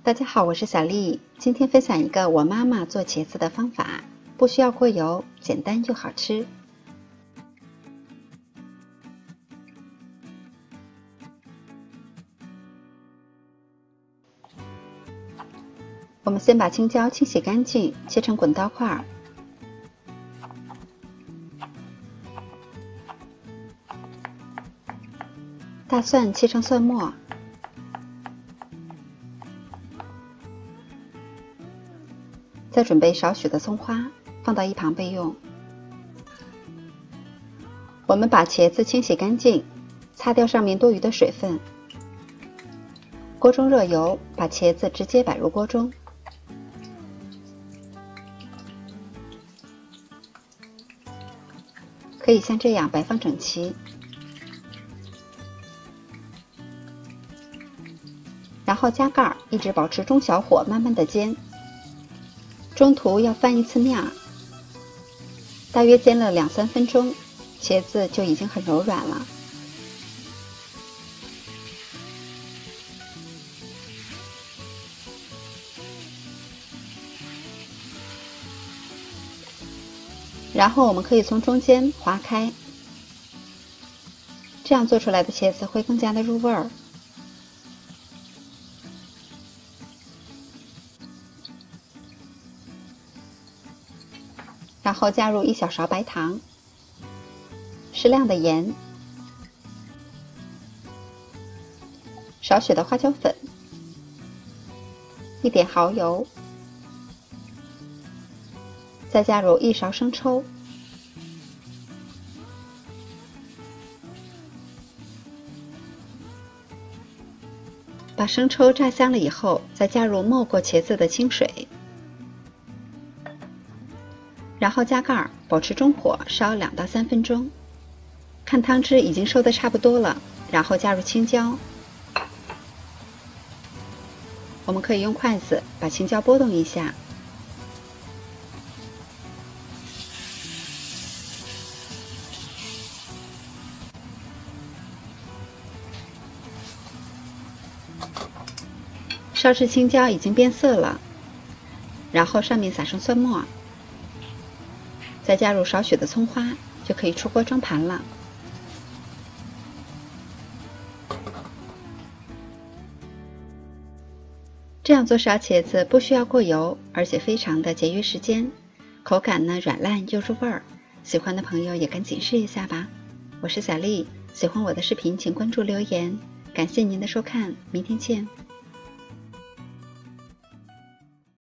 大家好，我是小丽。今天分享一个我妈妈做茄子的方法，不需要过油，简单又好吃。我们先把青椒清洗干净，切成滚刀块。大蒜切成蒜末。再准备少许的葱花，放到一旁备用。我们把茄子清洗干净，擦掉上面多余的水分。锅中热油，把茄子直接摆入锅中。可以像这样摆放整齐。然后加盖儿，一直保持中小火，慢慢的煎。中途要翻一次面，大约煎了2-3分钟，茄子就已经很柔软了。然后我们可以从中间划开，这样做出来的茄子会更加的入味儿。然后加入1小勺白糖，适量的盐，少许的花椒粉，一点蚝油，再加入1勺生抽，把生抽炸香了以后，再加入没过茄子的清水。然后加盖儿，保持中火烧2到3分钟，看汤汁已经收得差不多了，然后加入青椒。我们可以用筷子把青椒拨动一下，烧至青椒已经变色了，然后上面撒上蒜末。再加入少许的葱花，就可以出锅装盘了。这样做烧茄子不需要过油，而且非常的节约时间，口感呢软烂又入味儿。喜欢的朋友也赶紧试一下吧。我是小丽，喜欢我的视频请关注留言，感谢您的收看，明天见。